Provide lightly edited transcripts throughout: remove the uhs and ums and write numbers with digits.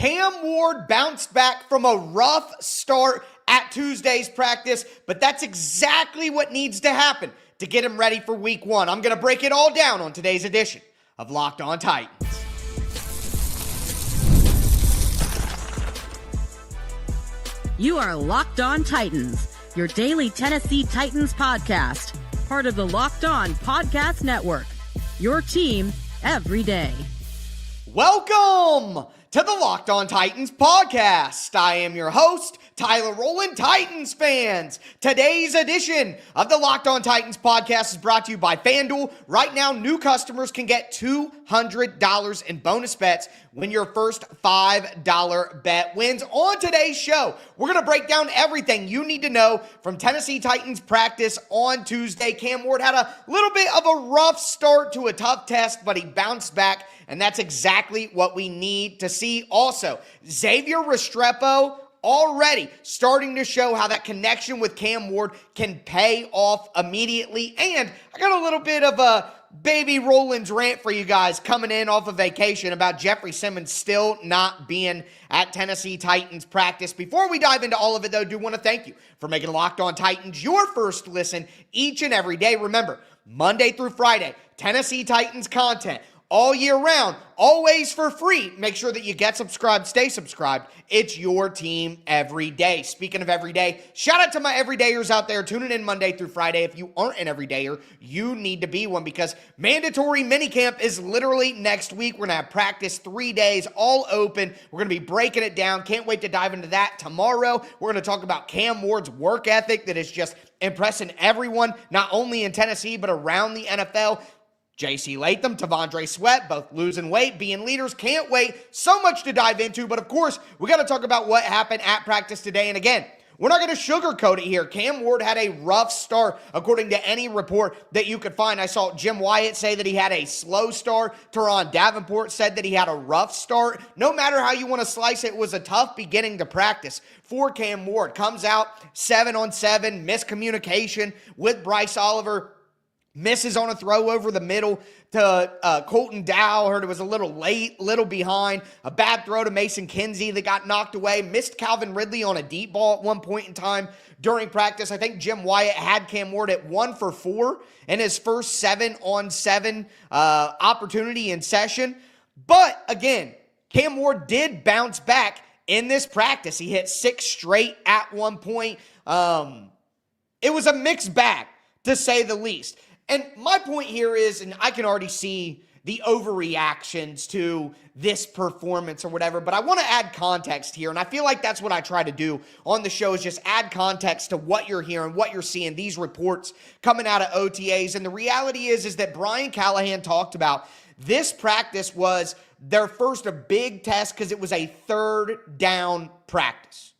Cam Ward bounced back from a rough start at Tuesday's practice, but that's exactly what needs to happen to get him ready for week one. I'm going to break it all down on today's edition of Locked On Titans. You are Locked On Titans, your daily Tennessee Titans podcast, part of the Locked On Podcast Network, your team every day. Welcome to the Locked On Titans podcast. I am your host, Tyler Rowland, Titans fans. Today's edition of the Locked On Titans podcast is brought to you by FanDuel. Right now, new customers can get $200 in bonus bets when your first $5 bet wins. On today's show, we're going to break down everything you need to know from Tennessee Titans practice on Tuesday. Cam Ward had a little bit of a rough start to a tough test, but he bounced back, and that's exactly what we need to see. Also, Xavier Restrepo already starting to show how that connection with Cam Ward can pay off immediately. And I got a little bit of a baby Rollins rant for you guys coming in off of vacation about Jeffery Simmons still not being at Tennessee Titans practice. Before we dive into all of it, though, I do want to thank you for making Locked On Titans your first listen each and every day. Remember, Monday through Friday, Tennessee Titans content all year round, always for free. Make sure that you get subscribed, stay subscribed. It's your team every day. Speaking of every day, shout out to my everydayers out there tuning in Monday through Friday. If you aren't an everydayer, you need to be one because mandatory minicamp is literally next week. We're going to have practice 3 days, all open. We're going to be breaking it down. Can't wait to dive into that tomorrow. We're going to talk about Cam Ward's work ethic that is just impressing everyone, not only in Tennessee, but around the NFL. J.C. Latham, T'Vondre Sweat, both losing weight, being leaders. Can't wait. So much to dive into. But, of course, we got to talk about what happened at practice today. And, again, we're not going to sugarcoat it here. Cam Ward had a rough start, according to any report that you could find. I saw Jim Wyatt say that he had a slow start. Teron Davenport said that he had a rough start. No matter how you want to slice it, it was a tough beginning to practice for Cam Ward. Comes out 7-on-7, miscommunication with Bryce Oliver. Misses on a throw over the middle to Colton Dow. Heard it was a little late, little behind. A bad throw to Mason Kinsey that got knocked away. Missed Calvin Ridley on a deep ball at one point in time during practice. I think Jim Wyatt had Cam Ward at 1 for 4 in his first 7-on-7 opportunity in session. But again, Cam Ward did bounce back in this practice. He hit 6 straight at one point. It was a mixed bag, to say the least. And my point here is, and I can already see the overreactions to this performance or whatever, but I want to add context here, and I feel like that's what I try to do on the show is just add context to what you're hearing, what you're seeing, these reports coming out of OTAs. And the reality is that Brian Callahan talked about this practice was their first big test because it was a third down practice.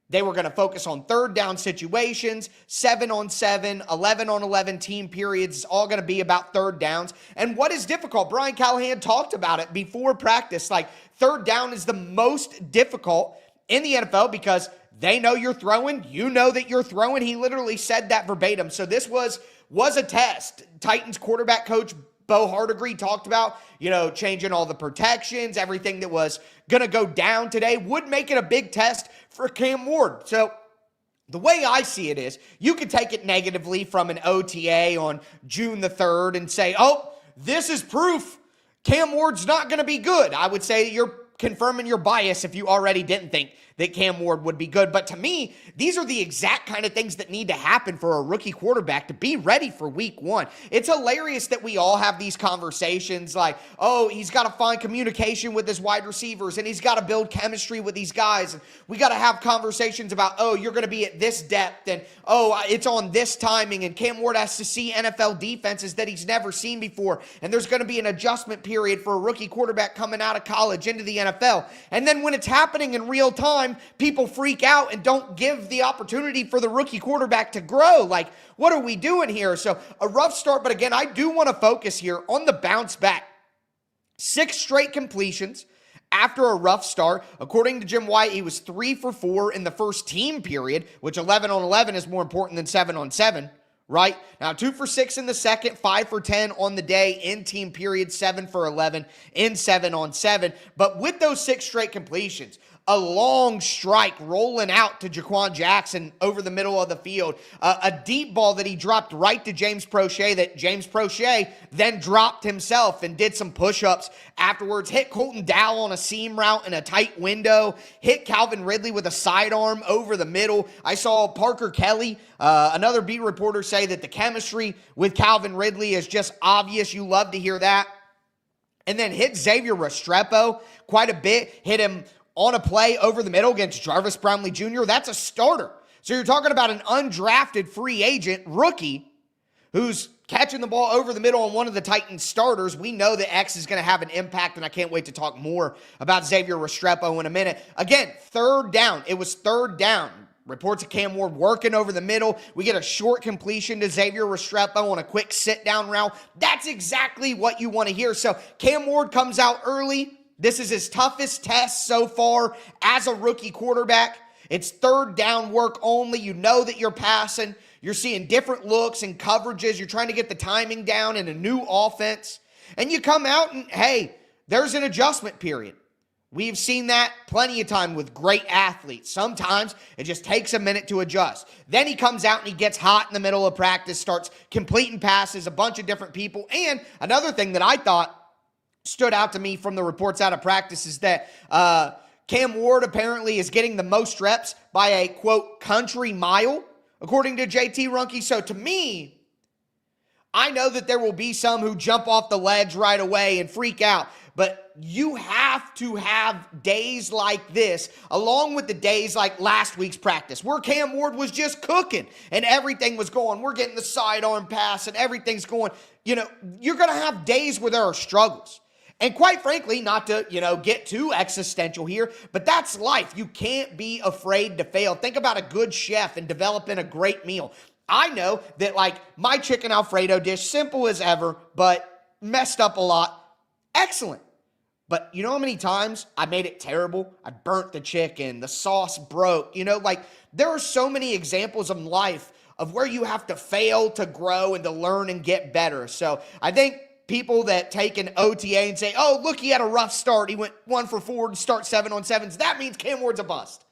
They were going to focus on third down situations, 7-on-7, 11-on-11 team periods. It's all going to be about third downs. And what is difficult? Brian Callahan talked about it before practice. Like, third down is the most difficult in the NFL because they know you're throwing. You know that you're throwing. He literally said that verbatim. So this was a test. Titans quarterback coach Bo Hardegree talked about, changing all the protections, everything that was going to go down today would make it a big test for Cam Ward. So the way I see it is you could take it negatively from an OTA on June the 3rd and say, oh, this is proof Cam Ward's not going to be good. I would say you're confirming your bias if you already didn't think that Cam Ward would be good. But to me, these are the exact kind of things that need to happen for a rookie quarterback to be ready for week one. It's hilarious that we all have these conversations like, oh, he's got to find communication with his wide receivers and he's got to build chemistry with these guys. And we got to have conversations about, oh, you're going to be at this depth and, oh, it's on this timing. And Cam Ward has to see NFL defenses that he's never seen before. And there's going to be an adjustment period for a rookie quarterback coming out of college into the NFL. And then when it's happening in real time, people freak out and don't give the opportunity for the rookie quarterback to grow. Like, what are we doing here? So a rough start, but again, I do want to focus here on the bounce back. 6 straight completions after a rough start. According to Jim White, he was 3 for 4 in the first team period, which 11 on 11 is more important than 7 on 7. right? Now, 2 for 6 in the second, 5 for 10 on the day in team period, 7 for 11 in 7-on-7. But with those 6 straight completions, a long strike rolling out to Jaquan Jackson over the middle of the field, a deep ball that he dropped right to James Prochet that James Prochet then dropped himself and did some push-ups afterwards, hit Colton Dow on a seam route in a tight window, hit Calvin Ridley with a sidearm over the middle. I saw Parker Kelly, another beat reporter, say that the chemistry with Calvin Ridley is just obvious. You love to hear that. And then hit Xavier Restrepo quite a bit, hit him on a play over the middle against Jarvis Brownlee Jr. That's a starter. So you're talking about an undrafted free agent rookie who's catching the ball over the middle on one of the Titans starters. We know that X is going to have an impact, and I can't wait to talk more about Xavier Restrepo in a minute. Again, third down. It was third down. Reports of Cam Ward working over the middle. We get a short completion to Xavier Restrepo on a quick sit-down route. That's exactly what you want to hear. So Cam Ward comes out early. This is his toughest test so far as a rookie quarterback. It's third down work only. You know that you're passing. You're seeing different looks and coverages. You're trying to get the timing down in a new offense. And you come out and, hey, there's an adjustment period. We've seen that plenty of time with great athletes. Sometimes it just takes a minute to adjust. Then he comes out and he gets hot in the middle of practice, starts completing passes, a bunch of different people. And another thing that I thought stood out to me from the reports out of practice is that Cam Ward apparently is getting the most reps by a, quote, country mile, according to JT Runke. So to me, I know that there will be some who jump off the ledge right away and freak out, but you have to have days like this, along with the days like last week's practice, where Cam Ward was just cooking and everything was going. We're getting the sidearm pass and everything's going. You know, you're going to have days where there are struggles. And quite frankly, not to, get too existential here, but that's life. You can't be afraid to fail. Think about a good chef and developing a great meal. I know that, my chicken Alfredo dish, simple as ever, but messed up a lot. Excellent. But you know how many times I made it terrible? I burnt the chicken, the sauce broke. There are so many examples of life of where you have to fail to grow and to learn and get better. So I think people that take an OTA and say, oh, look, he had a rough start. He went 1 for 4 to start 7-on-7s. That means Cam Ward's a bust.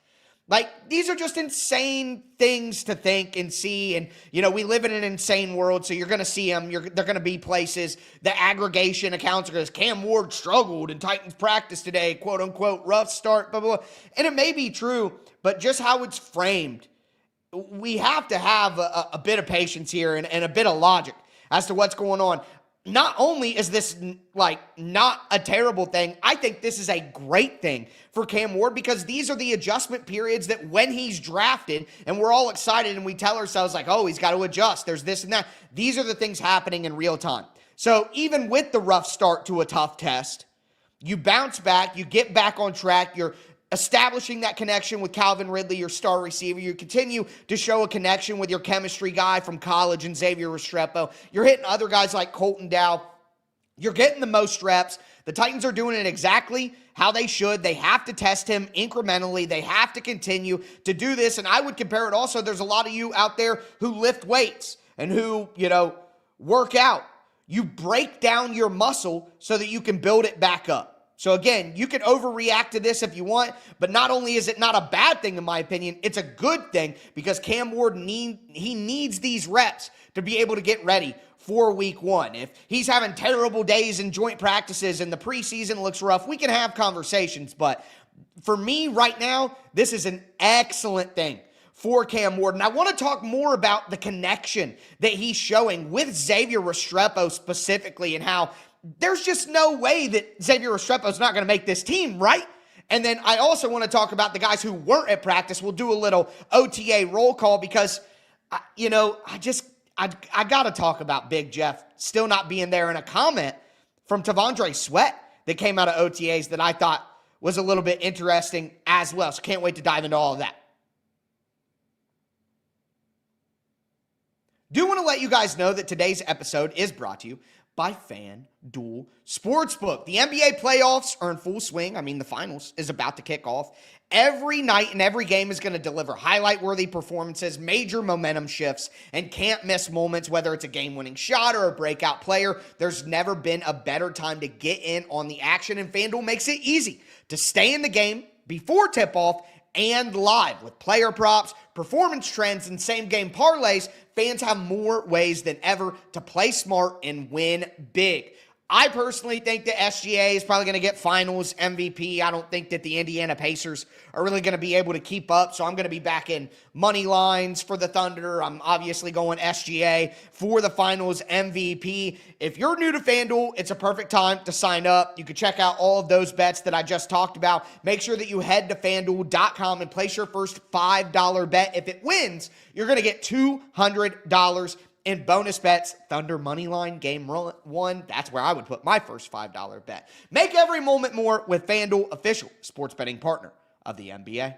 These are just insane things to think and see. And, we live in an insane world, so you're going to see them. They're going to be places. The aggregation accounts are going to say, Cam Ward struggled in Titans practice today, quote unquote, rough start, blah, blah, blah. And it may be true, but just how it's framed, we have to have a bit of patience here and a bit of logic as to what's going on. Not only is this not a terrible thing, I think this is a great thing for Cam Ward, because these are the adjustment periods that when he's drafted and we're all excited and we tell ourselves oh, he's got to adjust, there's this and that. These are the things happening in real time. So even with the rough start to a tough test, you bounce back, you get back on track, you're establishing that connection with Calvin Ridley, your star receiver. You continue to show a connection with your chemistry guy from college and Xavier Restrepo. You're hitting other guys like Colton Dow. You're getting the most reps. The Titans are doing it exactly how they should. They have to test him incrementally. They have to continue to do this. And I would compare it also. There's a lot of you out there who lift weights and who, work out. You break down your muscle so that you can build it back up. So again, you can overreact to this if you want, but not only is it not a bad thing in my opinion, it's a good thing, because Cam Ward needs these reps to be able to get ready for week 1. If he's having terrible days in joint practices and the preseason looks rough, we can have conversations. But for me right now, this is an excellent thing for Cam Ward. And I want to talk more about the connection that he's showing with Xavier Restrepo specifically, and how there's just no way that Xavier Restrepo is not going to make this team, right? And then I also want to talk about the guys who weren't at practice. We'll do a little OTA roll call, because, I got to talk about Big Jeff still not being there, and a comment from Tavondre Sweat that came out of OTAs that I thought was a little bit interesting as well. So can't wait to dive into all of that. Do want to let you guys know that today's episode is brought to you by FanDuel Sportsbook. The NBA playoffs are in full swing. I mean, the finals is about to kick off. Every night and every game is going to deliver highlight-worthy performances, major momentum shifts, and can't-miss moments, whether it's a game-winning shot or a breakout player. There's never been a better time to get in on the action, and FanDuel makes it easy to stay in the game before tip-off and live. With player props, performance trends, and same-game parlays, fans have more ways than ever to play smart and win big. I personally think that SGA is probably going to get finals MVP. I don't think that the Indiana Pacers are really going to be able to keep up, so I'm going to be back in money lines for the Thunder. I'm obviously going SGA for the finals MVP. If you're new to FanDuel, it's a perfect time to sign up. You can check out all of those bets that I just talked about. Make sure that you head to FanDuel.com and place your first $5 bet. If it wins, you're going to get $200 in bonus bets. Thunder money line, game one. That's where I would put my first $5 bet. Make every moment more with FanDuel, official sports betting partner of the NBA.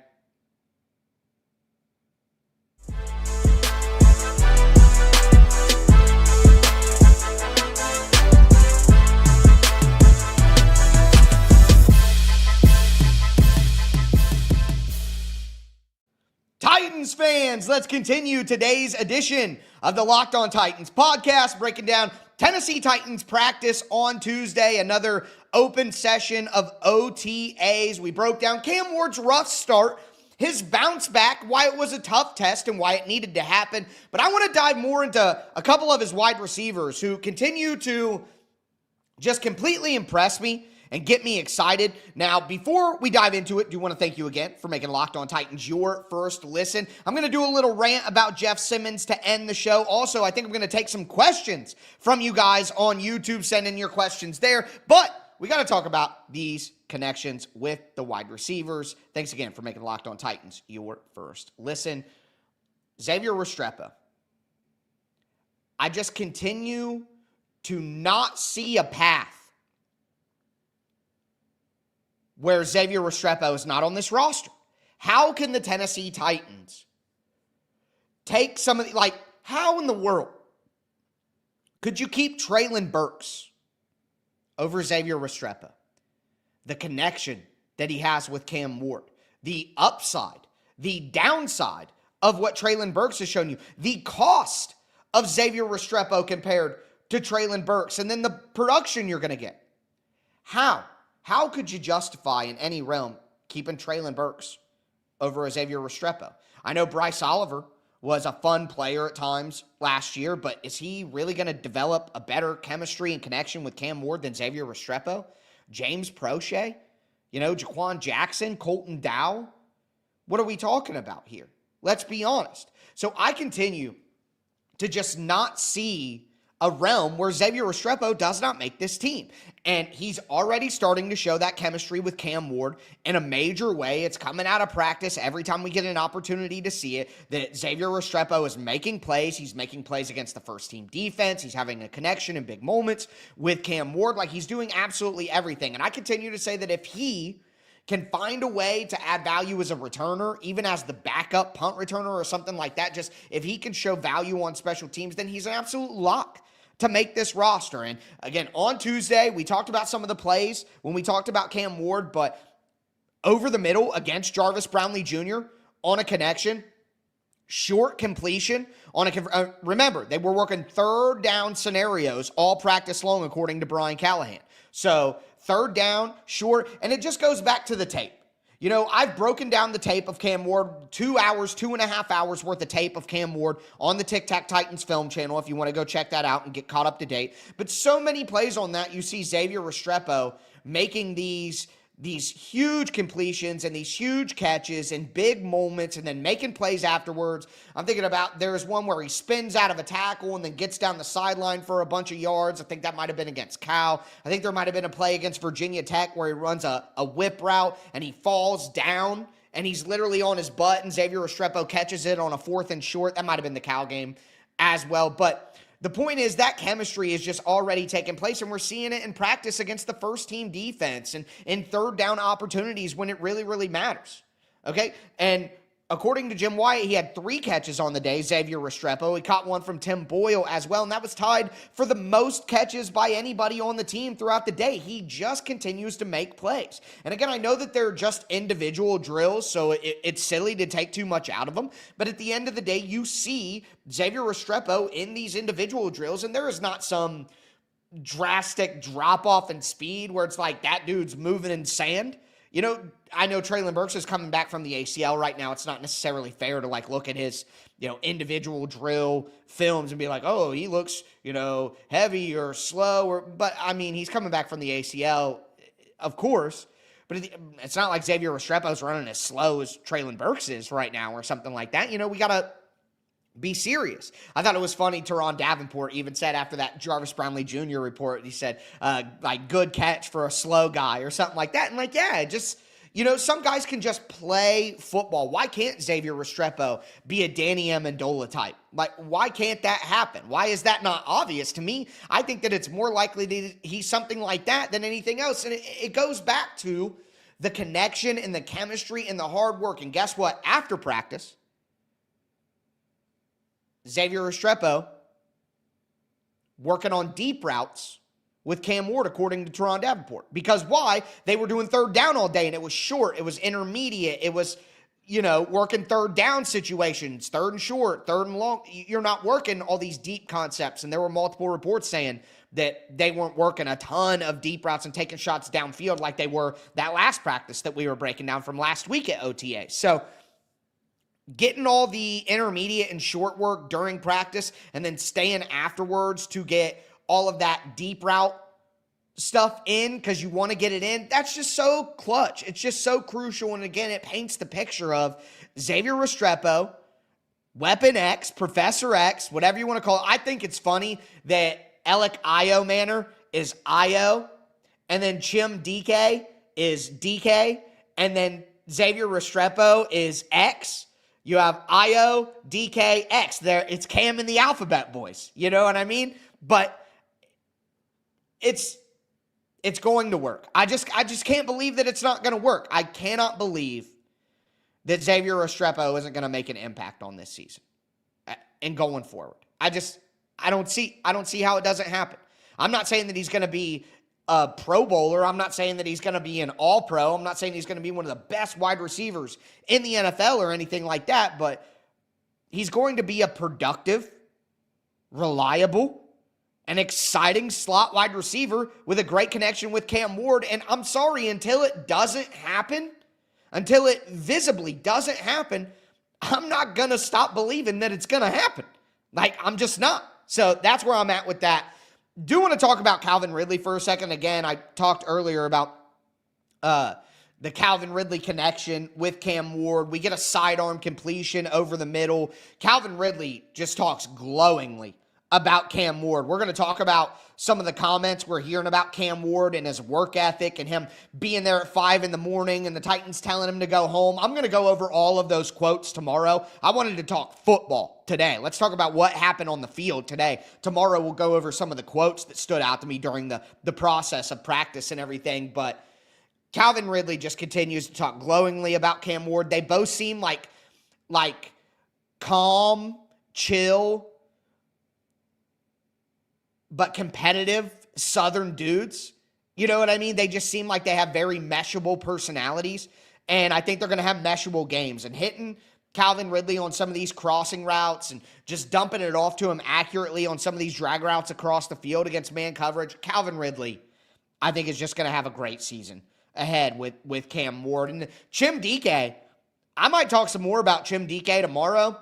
Titans fans, let's continue today's edition of the Locked On Titans podcast, breaking down Tennessee Titans practice on Tuesday, another open session of OTAs. We broke down Cam Ward's rough start, his bounce back, why it was a tough test and why it needed to happen. But I want to dive more into a couple of his wide receivers who continue to just completely impress me and get me excited. Now, before we dive into it, do want to thank you again for making Locked On Titans your first listen. I'm going to do a little rant about Jeff Simmons to end the show. Also, I think I'm going to take some questions from you guys on YouTube. Send in your questions there. But we got to talk about these connections with the wide receivers. Thanks again for making Locked On Titans your first listen. Xavier Restrepo. I just continue to not see a path where Xavier Restrepo is not on this roster. How can the Tennessee Titans take some of the, how in the world could you keep Treylon Burks over Xavier Restrepo? The connection that he has with Cam Ward, the upside, the downside of what Treylon Burks has shown you, the cost of Xavier Restrepo compared to Treylon Burks, and then the production you're going to get. How could you justify in any realm keeping Treylon Burks over Xavier Restrepo? I know Bryce Oliver was a fun player at times last year, but is he really going to develop a better chemistry and connection with Cam Ward than Xavier Restrepo? James Prochet? Jaquan Jackson? Colton Dow? What are we talking about here? Let's be honest. So I continue to just not see a realm where Xavier Restrepo does not make this team. And he's already starting to show that chemistry with Cam Ward in a major way. It's coming out of practice every time we get an opportunity to see it, that Xavier Restrepo is making plays. He's making plays against the first-team defense. He's having a connection in big moments with Cam Ward. He's doing absolutely everything. And I continue to say that if he can find a way to add value as a returner, even as the backup punt returner or something like that, just if he can show value on special teams, then he's an absolute lock to make this roster. And again, on Tuesday, we talked about some of the plays when we talked about Cam Ward, but over the middle against Jarvis Brownlee Jr. on a connection, short completion on a, remember, they were working third down scenarios all practice long, according to Brian Callahan. So third down, short, and it just goes back to the tape. I've broken down the tape of Cam Ward, 2.5 hours worth of tape of Cam Ward on the Tic Tac Titans film channel if you want to go check that out and get caught up to date. But so many plays on that, you see Xavier Restrepo making these huge completions and these huge catches and big moments and then making plays afterwards. I'm thinking about there's one where he spins out of a tackle and then gets down the sideline for a bunch of yards. I think that might have been against Cal. I think there might have been a play against Virginia Tech where he runs a whip route and he falls down and he's literally on his butt and Xavier Restrepo catches it on a 4th and short. That might have been the Cal game as well. But the point is that chemistry is just already taking place, and we're seeing it in practice against the first-team defense and in third down opportunities when it really, really matters, okay? And according to Jim Wyatt, he had 3 catches on the day, Xavier Restrepo. He caught one from Tim Boyle as well, and that was tied for the most catches by anybody on the team throughout the day. He just continues to make plays. And again, I know that they're just individual drills, so it's silly to take too much out of them. But at the end of the day, you see Xavier Restrepo in these individual drills, and there is not some drastic drop-off in speed where it's like that dude's moving in sand. You know, I know Treylon Burks is coming back from the ACL right now. It's not necessarily fair to, like, look at his, individual drill films and be like, oh, he looks, heavy or slow. But, I mean, he's coming back from the ACL, of course. But it's not like Xavier Restrepo's running as slow as Treylon Burks is right now or something like that. We got to be serious. I thought it was funny. Teron Davenport even said after that Jarvis Brownlee Jr. report, he said, good catch for a slow guy or something like that. And yeah, just, some guys can just play football. Why can't Xavier Restrepo be a Danny Amendola type? Like, why can't that happen? Why is that not obvious to me? I think that it's more likely that he's something like that than anything else. And it goes back to the connection and the chemistry and the hard work. And guess what? After practice, Xavier Restrepo working on deep routes with Cam Ward, according to Teron Davenport. Because why? They were doing third down all day, and it was short. It was intermediate. It was, working third down situations, third and short, third and long. You're not working all these deep concepts. And there were multiple reports saying that they weren't working a ton of deep routes and taking shots downfield like they were that last practice that we were breaking down from last week at OTA. So, getting all the intermediate and short work during practice and then staying afterwards to get all of that deep route stuff in because you want to get it in, that's just so clutch. It's just so crucial. And again, it paints the picture of Xavier Restrepo, Weapon X, Professor X, whatever you want to call it. I think it's funny that Alec Io Manor is Io, and then Chim DK is DK, and then Xavier Restrepo is X. You have Io, DK, X. There, it's Cam in the alphabet, boys. You know what I mean? But it's going to work. I just can't believe that it's not going to work. I cannot believe that Xavier Restrepo isn't going to make an impact on this season and going forward. I don't see how it doesn't happen. I'm not saying that he's going to be a Pro Bowler. I'm not saying that he's going to be an All-Pro. I'm not saying he's going to be one of the best wide receivers in the NFL or anything like that, but he's going to be a productive, reliable, and exciting slot wide receiver with a great connection with Cam Ward. And I'm sorry, until it doesn't happen, until it visibly doesn't happen, I'm not going to stop believing that it's going to happen. Like, I'm just not. So that's where I'm at with that. Do want to talk about Calvin Ridley for a second. Again, I talked earlier about the Calvin Ridley connection with Cam Ward. We get a sidearm completion over the middle. Calvin Ridley just talks glowingly about Cam Ward. We're going to talk about some of the comments we're hearing about Cam Ward and his work ethic and him being there at 5 in the morning and the Titans telling him to go home. I'm going to go over all of those quotes tomorrow. I wanted to talk football today. Let's talk about what happened on the field today. Tomorrow we'll go over some of the quotes that stood out to me during the process of practice and everything. But Calvin Ridley just continues to talk glowingly about Cam Ward. They both seem like calm, chill, but competitive Southern dudes. You know what I mean? They just seem like they have very meshable personalities, and I think they're going to have meshable games. And hitting Calvin Ridley on some of these crossing routes and just dumping it off to him accurately on some of these drag routes across the field against man coverage, Calvin Ridley, I think, is just going to have a great season ahead with Cam Ward. And Chim DK, I might talk some more about Chim DK tomorrow.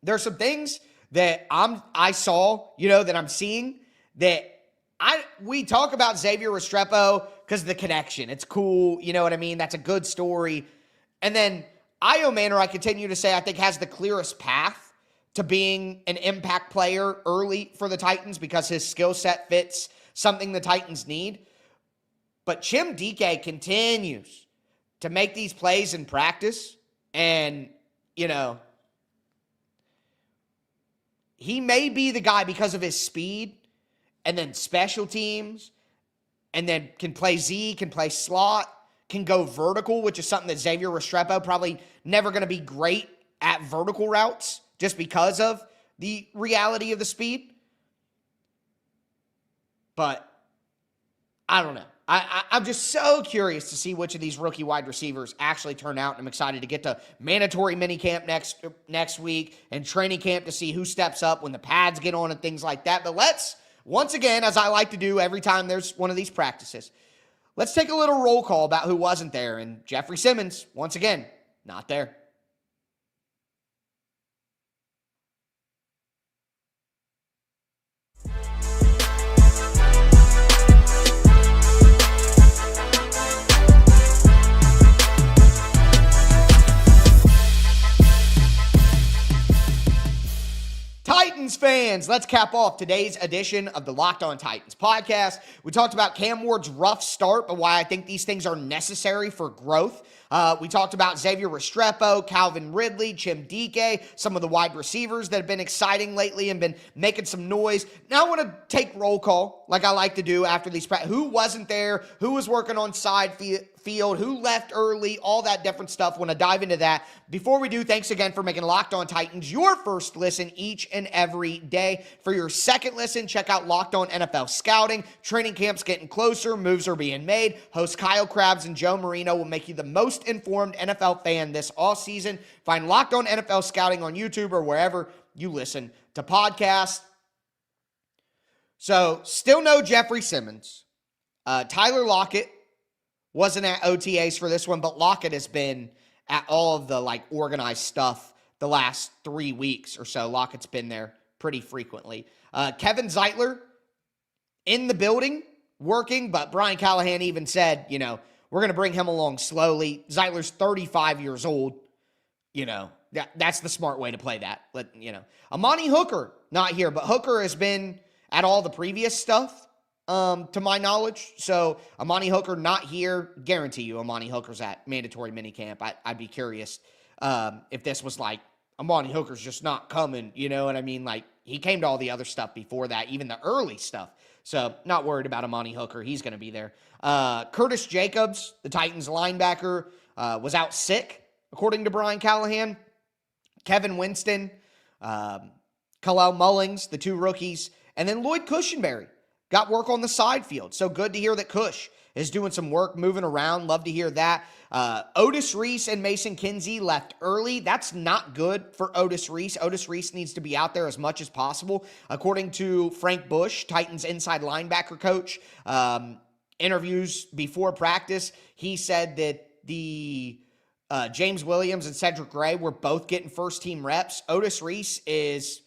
There's some things that I saw, that I'm seeing that we talk about Xavier Restrepo because of the connection. It's cool, you know what I mean? That's a good story. And then Io Manor, I continue to say, I think has the clearest path to being an impact player early for the Titans because his skill set fits something the Titans need. But Chim DK continues to make these plays in practice, and, he may be the guy because of his speed and then special teams, and then can play Z, can play slot, can go vertical, which is something that Xavier Restrepo probably never going to be great at vertical routes just because of the reality of the speed. But I don't know. I'm just so curious to see which of these rookie wide receivers actually turn out. I'm excited to get to mandatory minicamp next week and training camp to see who steps up when the pads get on and things like that. But let's, once again, as I like to do every time there's one of these practices, let's take a little roll call about who wasn't there. And Jeffery Simmons, once again, not there. Titans fans, let's cap off today's edition of the Locked On Titans podcast. We talked about Cam Ward's rough start, but why I think these things are necessary for growth. We talked about Xavier Restrepo, Calvin Ridley, Chim Dike, some of the wide receivers that have been exciting lately and been making some noise. Now I want to take roll call like I like to do after these practices. Who wasn't there? Who was working on side field? Who left early? All that different stuff. Want to dive into that. Before we do, thanks again for making Locked On Titans your first listen each and every day. For your second listen, check out Locked On NFL Scouting. Training camp's getting closer. Moves are being made. Hosts Kyle Krabs and Joe Marino will make you the most informed NFL fan this offseason. Find Locked On NFL Scouting on YouTube or wherever you listen to podcasts. So, still no Jeffery Simmons. Tyler Lockett wasn't at OTAs for this one, but Lockett has been at all of the organized stuff the last 3 weeks or so. Lockett's been there pretty frequently. Kevin Zietler in the building working, but Brian Callahan even said, we're going to bring him along slowly. Zeitler's 35 years old. That's the smart way to play that. Amani Hooker, not here, but Hooker has been at all the previous stuff, to my knowledge. So Amani Hooker not here. Guarantee you Amani Hooker's at mandatory minicamp. I'd be curious if this was Amani Hooker's just not coming. You know what I mean? He came to all the other stuff before that, even the early stuff. So not worried about Amani Hooker. He's going to be there. Curtis Jacobs, the Titans linebacker, was out sick, according to Brian Callahan. Kevin Winston, Khalil Mullings, the two rookies, and then Lloyd Cushenberry got work on the side field. So good to hear that Cush is doing some work, moving around. Love to hear that. Otis Reese and Mason Kinsey left early. That's not good for Otis Reese. Otis Reese needs to be out there as much as possible. According to Frank Bush, Titans inside linebacker coach, interviews before practice, he said that the James Williams and Cedric Gray were both getting first-team reps. Otis Reese is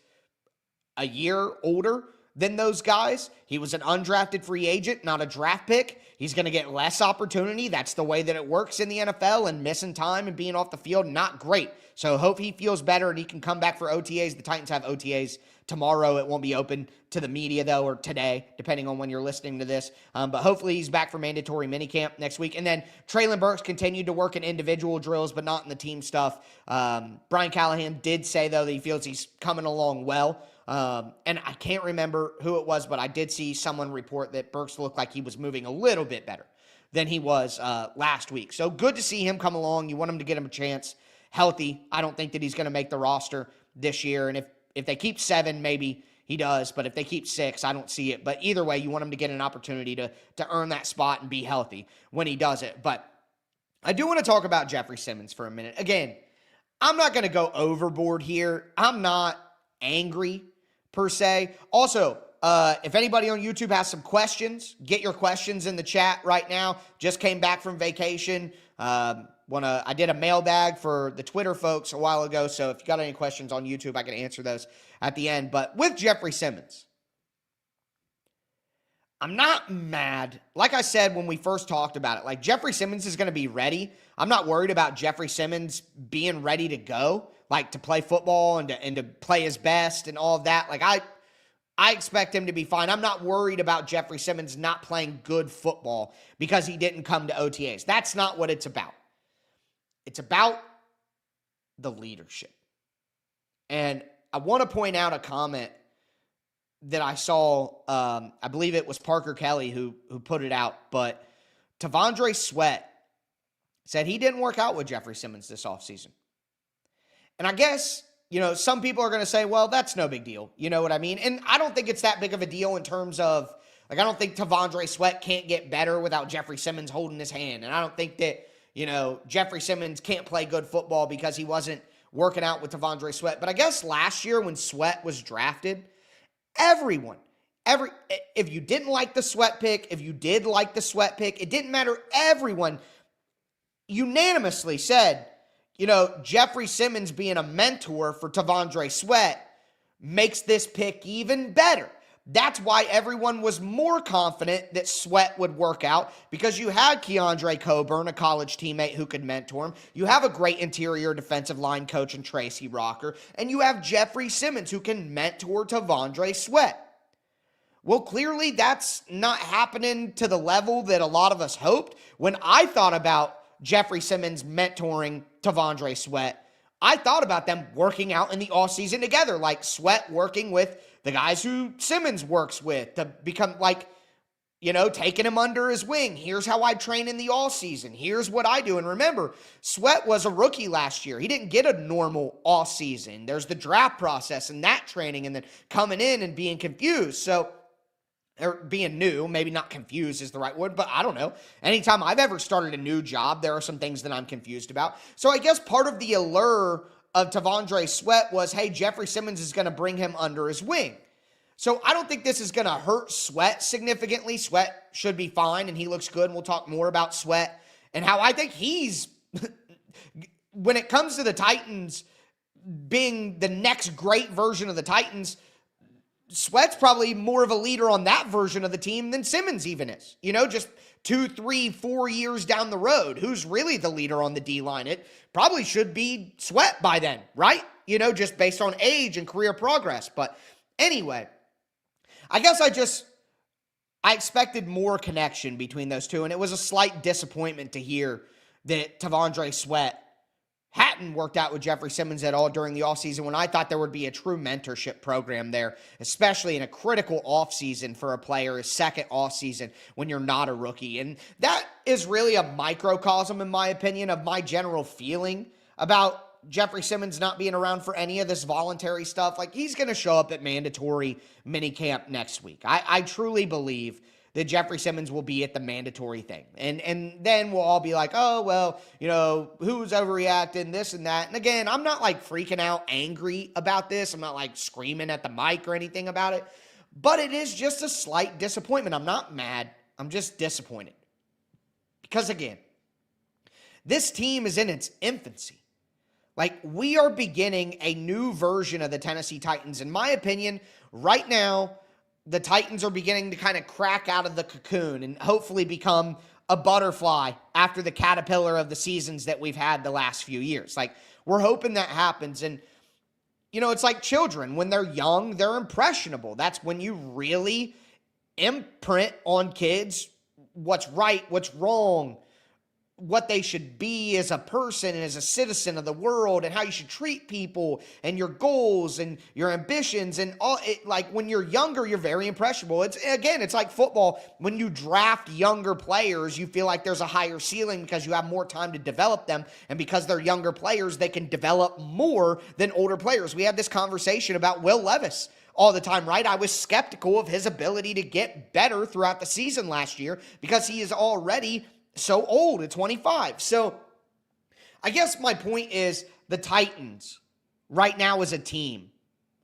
a year older than those guys. He was an undrafted free agent, not a draft pick. He's going to get less opportunity. That's the way that it works in the NFL, and missing time and being off the field, not great. So hope he feels better and he can come back for OTAs. The Titans have OTAs tomorrow. It won't be open to the media, though, or today, depending on when you're listening to this. But hopefully he's back for mandatory minicamp next week. And then Traylon Burks continued to work in individual drills, but not in the team stuff. Brian Callahan did say, though, that he feels he's coming along well. And I can't remember who it was, but I did see someone report that Burks looked like he was moving a little bit better than he was last week. So good to see him come along. You want him to get him a chance healthy. I don't think that he's going to make the roster this year. And if they keep 7, maybe he does. But if they keep 6, I don't see it. But either way, you want him to get an opportunity to earn that spot and be healthy when he does it. But I do want to talk about Jeffery Simmons for a minute. Again, I'm not going to go overboard here. I'm not angry per se. Also, if anybody on YouTube has some questions, get your questions in the chat right now. Just came back from vacation. I did a mailbag for the Twitter folks a while ago, so if you got any questions on YouTube, I can answer those at the end. But with Jeffery Simmons, I'm not mad. Like I said when we first talked about it, Jeffery Simmons is going to be ready. I'm not worried about Jeffery Simmons being ready to go, to play football and to play his best and all of that. I expect him to be fine. I'm not worried about Jeffery Simmons not playing good football because he didn't come to OTAs. That's not what it's about. It's about the leadership. And I want to point out a comment that I saw. I believe it was Parker Kelly who put it out. But T'Vondre Sweat said he didn't work out with Jeffery Simmons this offseason. And I guess, some people are going to say, well, that's no big deal. You know what I mean? And I don't think it's that big of a deal in terms of, I don't think T'Vondre Sweat can't get better without Jeffery Simmons holding his hand. And I don't think that, Jeffery Simmons can't play good football because he wasn't working out with T'Vondre Sweat. But I guess last year when Sweat was drafted, if you didn't like the Sweat pick, if you did like the Sweat pick, it didn't matter. Everyone unanimously said, Jeffery Simmons being a mentor for T'Vondre Sweat makes this pick even better. That's why everyone was more confident that Sweat would work out, because you had Keandre Coburn, a college teammate who could mentor him. You have a great interior defensive line coach in Tracy Rocker, and you have Jeffery Simmons who can mentor T'Vondre Sweat. Well, clearly that's not happening to the level that a lot of us hoped. When I thought about Jeffery Simmons mentoring T'Vondre Sweat, I thought about them working out in the offseason together, like Sweat working with the guys who Simmons works with to become taking him under his wing. Here's how I train in the offseason. Here's what I do. And remember, Sweat was a rookie last year. He didn't get a normal offseason. There's the draft process and that training and then coming in and being confused. Or being new, maybe not confused is the right word, but I don't know. Anytime I've ever started a new job, there are some things that I'm confused about. So I guess part of the allure of T'Vondre Sweat was, hey, Jeffery Simmons is going to bring him under his wing. So I don't think this is going to hurt Sweat significantly. Sweat should be fine, and he looks good, and we'll talk more about Sweat and how I think he's, when it comes to the Titans being the next great version of the Titans, Sweat's probably more of a leader on that version of the team than Simmons even is. Just 2, 3, 4 years down the road, who's really the leader on the D-line? It probably should be Sweat by then, right? Just based on age and career progress. But anyway, I guess I expected more connection between those two, and it was a slight disappointment to hear that T'Vondre Sweat hadn't worked out with Jeffery Simmons at all during the offseason, when I thought there would be a true mentorship program there, especially in a critical offseason for a player, his second offseason when you're not a rookie. And that is really a microcosm, in my opinion, of my general feeling about Jeffery Simmons not being around for any of this voluntary stuff. Like, he's going to show up at mandatory minicamp next week. I truly believe that Jeffery Simmons will be at the mandatory thing. And then we'll all be like, oh, well, who's overreacting, this and that. And again, I'm not freaking out angry about this. I'm not screaming at the mic or anything about it. But it is just a slight disappointment. I'm not mad. I'm just disappointed. Because again, this team is in its infancy. We are beginning a new version of the Tennessee Titans. In my opinion, right now, the Titans are beginning to kind of crack out of the cocoon and hopefully become a butterfly after the caterpillar of the seasons that we've had the last few years. We're hoping that happens. And, it's like children. When they're young, they're impressionable. That's when you really imprint on kids what's right, what's wrong, what they should be as a person and as a citizen of the world, and how you should treat people, and your goals and your ambitions and all. When you're younger, you're very impressionable. It's like football. When you draft younger players, you feel like there's a higher ceiling because you have more time to develop them, and because they're younger players, they can develop more than older players. We have this conversation about Will Levis all the time, right? I was skeptical of his ability to get better throughout the season last year because he is already so old at 25. So I guess my point is, the Titans right now as a team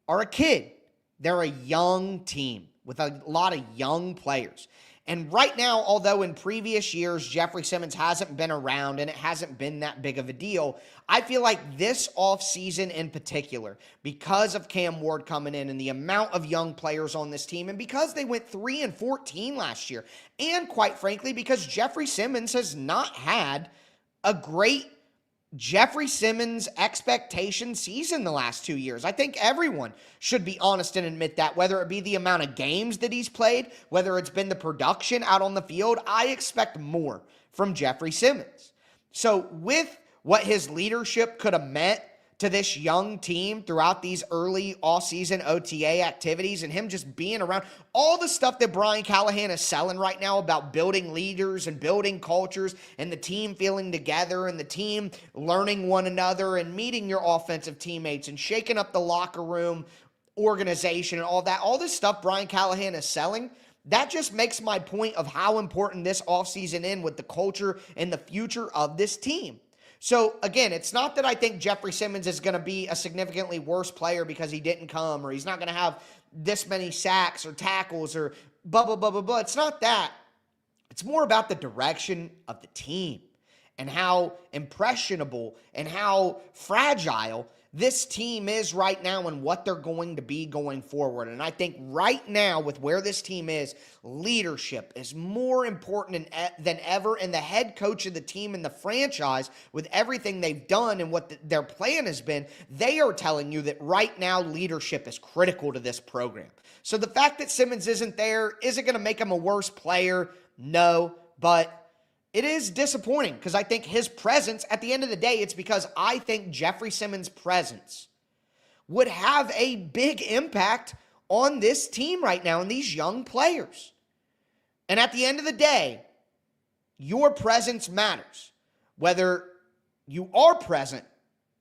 are a kid. They're a young team with a lot of young players. And right now, although in previous years Jeffery Simmons hasn't been around and it hasn't been that big of a deal, I feel like this offseason in particular, because of Cam Ward coming in and the amount of young players on this team, and because they went 3-14 last year, and quite frankly, because Jeffery Simmons has not had a great Jeffery Simmons expectation season the last 2 years. I think everyone should be honest and admit that, whether it be the amount of games that he's played, whether it's been the production out on the field. I expect more from Jeffery Simmons. So with what his leadership could have meant to this young team throughout these early offseason OTA activities and him just being around all the stuff that Brian Callahan is selling right now about building leaders and building cultures and the team feeling together and the team learning one another and meeting your offensive teammates and shaking up the locker room organization and all that, all this stuff Brian Callahan is selling. That just makes my point of how important this offseason is with the culture and the future of this team. So, again, it's not that I think Jeffery Simmons is going to be a significantly worse player because he didn't come or he's not going to have this many sacks or tackles or blah, blah, blah, blah, blah. It's not that. It's more about the direction of the team and how impressionable and how fragile this team is right now and what they're going to be going forward. And I think right now with where this team is, leadership is more important than ever. And the head coach of the team and the franchise, with everything they've done and what their plan has been, they are telling you that right now leadership is critical to this program. So the fact that Simmons isn't there, is it going to make him a worse player? No, but it is disappointing because I think his presence, at the end of the day, it's because I think Jeffery Simmons' presence would have a big impact on this team right now and these young players. And at the end of the day, your presence matters, whether you are present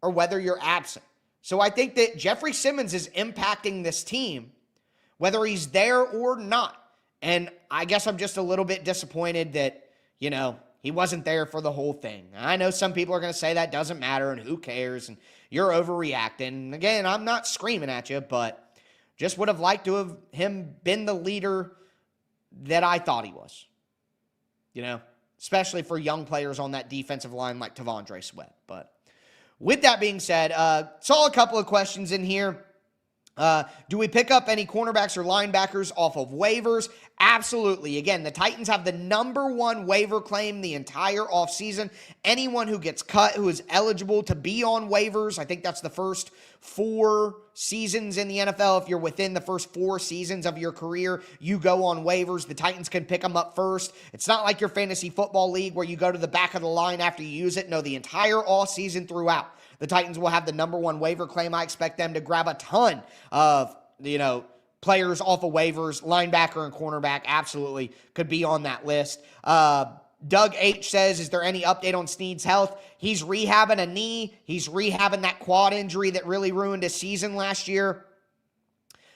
or whether you're absent. So I think that Jeffery Simmons is impacting this team, whether he's there or not. And I guess I'm just a little bit disappointed that, he wasn't there for the whole thing. I know some people are going to say that doesn't matter and who cares and you're overreacting. Again, I'm not screaming at you, but just would have liked to have him been the leader that I thought he was. Especially for young players on that defensive line like T'Vondre Sweat. But with that being said, saw a couple of questions in here. Do we pick up any cornerbacks or linebackers off of waivers? Absolutely. Again, the Titans have the #1 waiver claim the entire offseason. Anyone who gets cut who is eligible to be on waivers, I think that's the first 4 seasons in the NFL. If you're within the first 4 seasons of your career, you go on waivers. The Titans can pick them up first. It's not like your fantasy football league where you go to the back of the line after you use it. No, the entire offseason throughout, the Titans will have the #1 waiver claim. I expect them to grab a ton of, players off of waivers. Linebacker and cornerback absolutely could be on that list. Doug H says, is there any update on Snead's health? He's rehabbing a knee. He's rehabbing that quad injury that really ruined his season last year.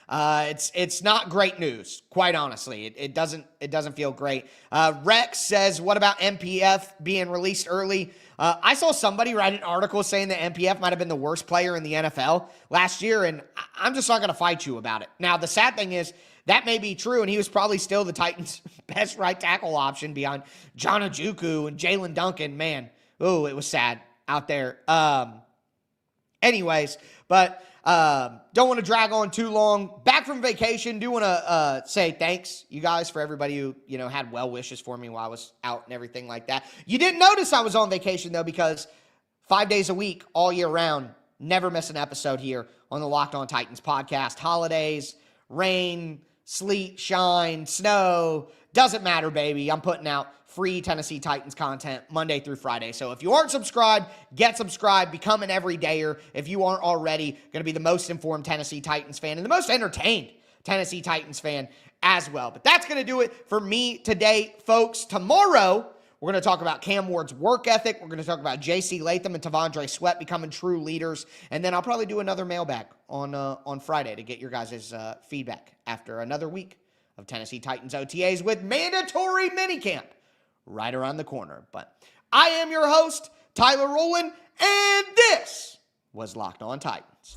It's not great news, quite honestly. It doesn't feel great. Rex says, what about MPF being released early? I saw somebody write an article saying that MPF might have been the worst player in the NFL last year, and I'm just not going to fight you about it. Now, the sad thing is, that may be true, and he was probably still the Titans' best right tackle option behind John Ojukwu and Jalen Duncan. Man, it was sad out there. Anyways, but don't want to drag on too long. Back from vacation, do want to say thanks, you guys, for everybody who, had well wishes for me while I was out and everything like that. You didn't notice I was on vacation, though, because 5 days a week, all year round, never miss an episode here on the Locked On Titans podcast. Holidays, rain, sleet, shine, snow, doesn't matter, baby. I'm putting out free Tennessee Titans content Monday through Friday. So if you aren't subscribed, get subscribed, become an everydayer. If you aren't already, going to be the most informed Tennessee Titans fan and the most entertained Tennessee Titans fan as well. But that's going to do it for me today, folks. Tomorrow, we're going to talk about Cam Ward's work ethic. We're going to talk about J.C. Latham and T'Vondre Sweat becoming true leaders. And then I'll probably do another mailbag on Friday to get your guys' feedback after another week of Tennessee Titans OTAs with mandatory minicamp right around the corner. But I am your host, Tyler Rowland, and this was Locked On Titans.